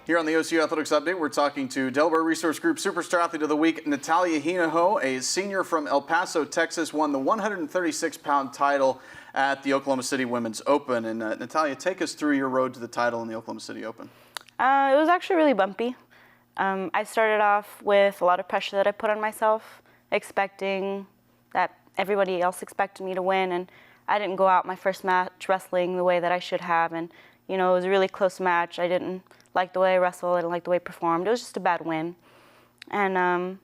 Here on the OCU Athletics Update, we're talking to Delaware Resource Group Superstar Athlete of the Week, Natalia Hinojo, a senior from El Paso, Texas, won the 136-pound title at the Oklahoma City Women's Open. And Natalia, take us through your road to the title in the Oklahoma City Open. It was actually really bumpy. I started off with a lot of pressure that I put on myself, expecting that everybody else expected me to win, and I didn't go out my first match wrestling the way that I should have. And you know, it was a really close match. I didn't like the way I wrestled. I didn't like the way I performed. It was just a bad win. And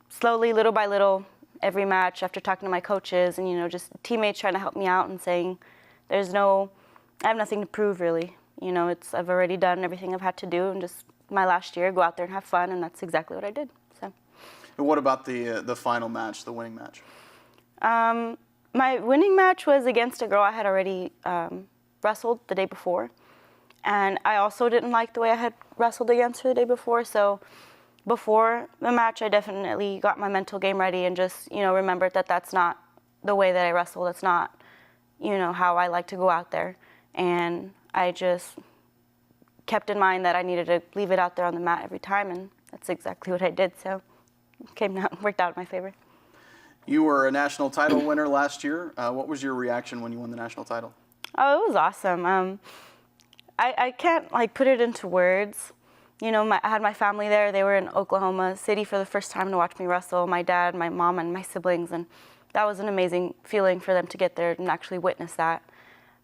slowly, little by little, every match, after talking to my coaches and, you know, just teammates trying to help me out and saying, I have nothing to prove, really. You know, I've already done everything I've had to do, and just my last year, go out there and have fun, and that's exactly what I did. So. And what about the final match, the winning match? My winning match was against a girl I had already wrestled the day before. And I also didn't like the way I had wrestled against her the day before. So before the match, I definitely got my mental game ready and just, you know, remembered that that's not the way that I wrestle. That's not, you know, how I like to go out there. And I just kept in mind that I needed to leave it out there on the mat every time. And that's exactly what I did. So it worked out in my favor. You were a national title winner last year. What was your reaction when you won the national title? Oh, it was awesome. I can't put it into words. You know, I had my family there. They were in Oklahoma City for the first time to watch me wrestle. My dad, my mom, and my siblings, and that was an amazing feeling for them to get there and actually witness that.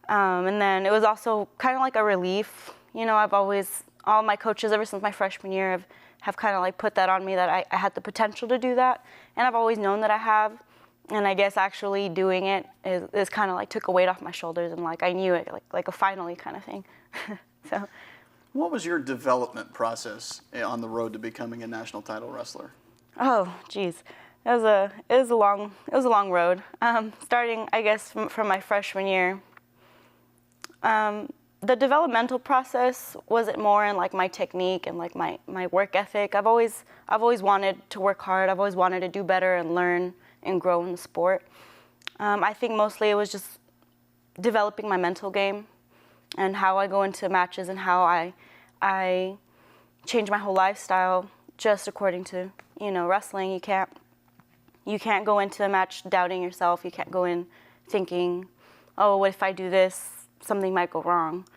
And then it was also kind of like a relief. You know, all my coaches ever since my freshman year have kind of put that on me that I had the potential to do that, and I've always known that I have. And I guess actually doing it is kind of took a weight off my shoulders, and I knew it, like a finally kind of thing. So. What was your development process on the road to becoming a national title wrestler? Oh, geez, it was a long road. Starting, I guess, from my freshman year. The developmental process wasn't more in my technique and my work ethic. I've always wanted to work hard. I've always wanted to do better and learn and grow in the sport. I think mostly it was just developing my mental game and how I go into matches and how I change my whole lifestyle just according to, you know, wrestling. You can't go into a match doubting yourself. You can't go in thinking, oh, what if I do this? Something might go wrong.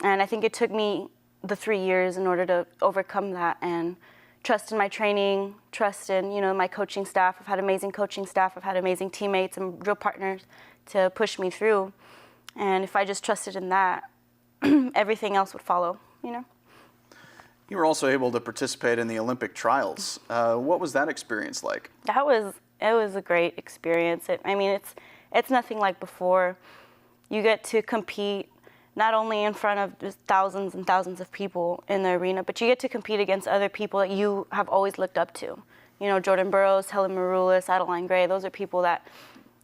And I think it took me the 3 years in order to overcome that and trust in my training, trust in, you know, my coaching staff. I've had amazing coaching staff. I've had amazing teammates and real partners to push me through. And if I just trusted in that, everything else would follow, you know. You were also able to participate in the Olympic trials. What was that experience like? It was a great experience. It's nothing like before. You get to compete not only in front of just thousands and thousands of people in the arena, but you get to compete against other people that you have always looked up to. You know, Jordan Burroughs, Helen Maroulis, Adeline Gray, those are people that,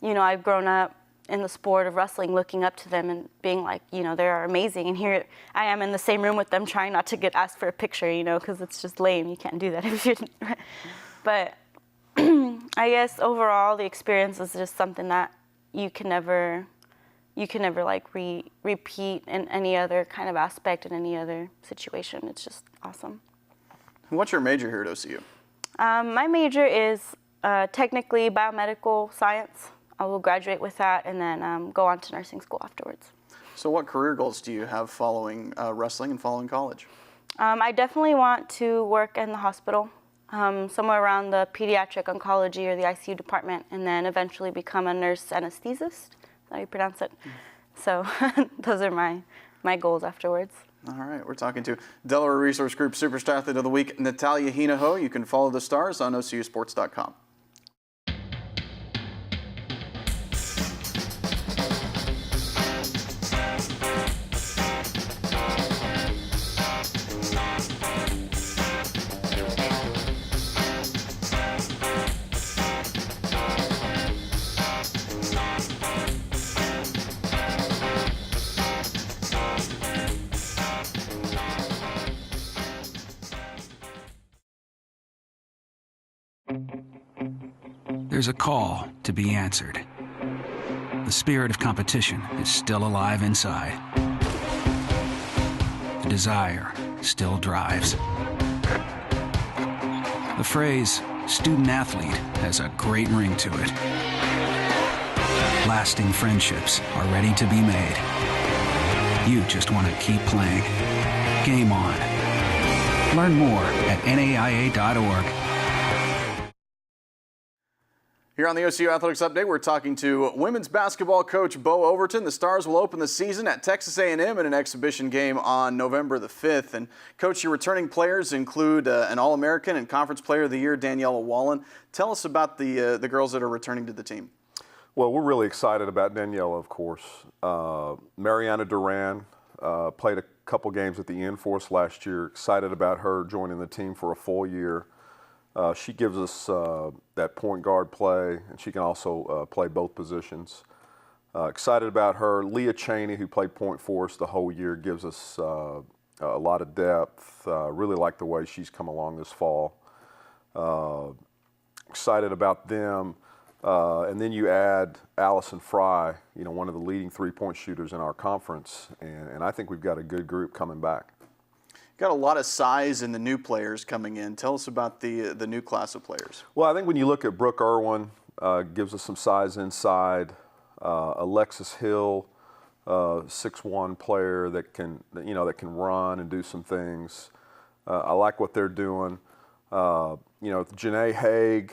you know, I've grown up in the sport of wrestling looking up to them and being like, you know, they're amazing. And here I am in the same room with them trying not to get asked for a picture, you know, because it's just lame. You can't do that if you didn't. But I guess overall the experience is just something that you can never repeat in any other kind of aspect, in any other situation. It's just awesome. What's your major here at OCU? My major is technically biomedical science. I will graduate with that and then go on to nursing school afterwards. So what career goals do you have following wrestling and following college? I definitely want to work in the hospital, somewhere around the pediatric oncology or the ICU department, and then eventually become a nurse anesthetist. How you pronounce it. So those are my goals afterwards. All right, we're talking to Delaware Resource Group Superstar Athlete of the Week, Natalia Hinojo. You can follow the stars on OCUsports.com. There's a call to be answered. The spirit of competition is still alive inside. The desire still drives. The phrase student athlete has a great ring to it. Lasting friendships are ready to be made. You just want to keep playing. Game on. Learn more at naia.org. Here on the OCU Athletics Update, we're talking to women's basketball coach Bo Overton. The Stars will open the season at Texas A&M in an exhibition game on November the 5th. And, Coach, your returning players include an All-American and Conference Player of the Year, Daniela Wallen. Tell us about the girls that are returning to the team. Well, we're really excited about Daniela, of course. Mariana Duran played a couple games at the end for us last year. Excited about her joining the team for a full year. She gives us that point guard play, and she can also play both positions. Excited about her. Leah Cheney, who played point for us the whole year, gives us a lot of depth. Really like the way she's come along this fall. Excited about them. And then you add Allison Fry, one of the leading three-point shooters in our conference, and I think we've got a good group coming back. Got a lot of size in the new players coming in. Tell us about the new class of players. Well, I think when you look at Brooke Irwin, gives us some size inside. Alexis Hill, 6'1" player that can run and do some things. I like what they're doing. Janae Haig,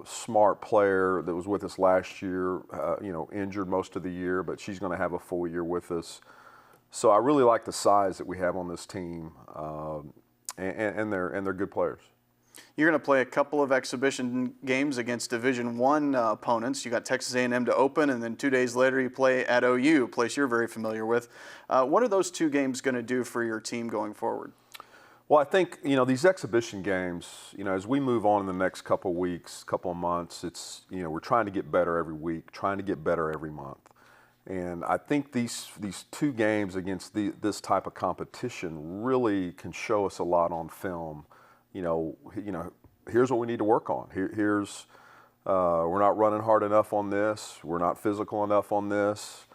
smart player that was with us last year, injured most of the year, but she's going to have a full year with us. So I really like the size that we have on this team, and they're good players. You're going to play a couple of exhibition games against Division I opponents. You got Texas A&M to open, and then 2 days later you play at OU, a place you're very familiar with. What are those two games going to do for your team going forward? Well, I think these exhibition games. As we move on in the next couple of weeks, couple of months, it's we're trying to get better every week, trying to get better every month. And I think these two games against this type of competition really can show us a lot on film. Here's what we need to work on. Here's we're not running hard enough on this. We're not physical enough on this.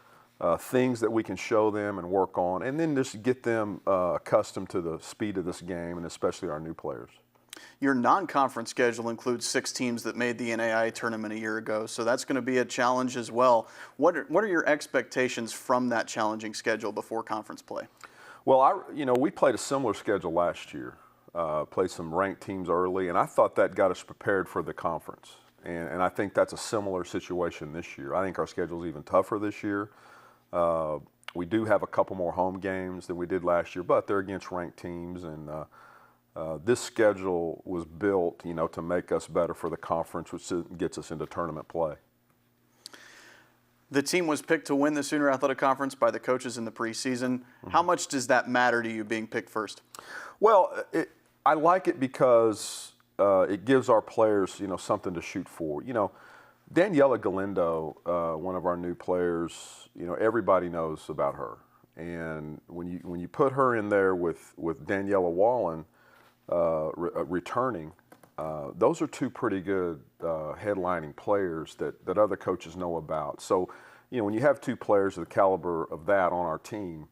Things that we can show them and work on, and then just get them accustomed to the speed of this game, and especially our new players. Your non-conference schedule includes 6 teams that made the NAIA tournament a year ago, so that's going to be a challenge as well. What are your expectations from that challenging schedule before conference play? Well, we played a similar schedule last year. Played some ranked teams early, and I thought that got us prepared for the conference. And I think that's a similar situation this year. I think our schedule is even tougher this year. We do have a couple more home games than we did last year, but they're against ranked teams, and this schedule was built, to make us better for the conference, which gets us into tournament play. The team was picked to win the Sooner Athletic Conference by the coaches in the preseason. Mm-hmm. How much does that matter to you, being picked first? Well, I like it because it gives our players, something to shoot for. Daniela Galindo, one of our new players, everybody knows about her. And when you put her in there with Daniela Wallen returning, those are two pretty good headlining players that other coaches know about. So, when you have two players of the caliber of that on our team,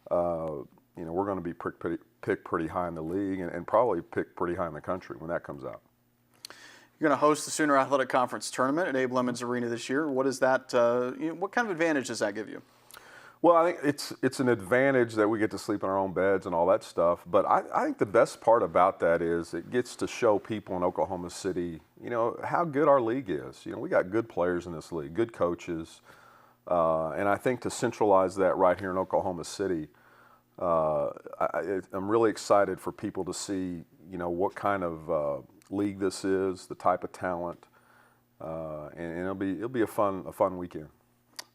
we're going to be picked pretty high in the league and probably picked pretty high in the country when that comes out. You're going to host the Sooner Athletic Conference tournament at Abe Lemons Arena this year. What is that? What kind of advantage does that give you? Well, I think it's an advantage that we get to sleep in our own beds and all that stuff. But I think the best part about that is it gets to show people in Oklahoma City, how good our league is. We got good players in this league, good coaches. And I think to centralize that right here in Oklahoma City, I'm really excited for people to see, what kind of league this is, the type of talent, and it'll be a fun weekend.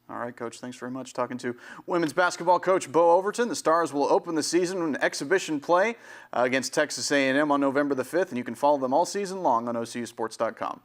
All right, Coach, thanks very much. Talking to women's basketball coach Bo Overton. The Stars will open the season with an exhibition play against Texas A&M on November the 5th, and you can follow them all season long on OCUsports.com.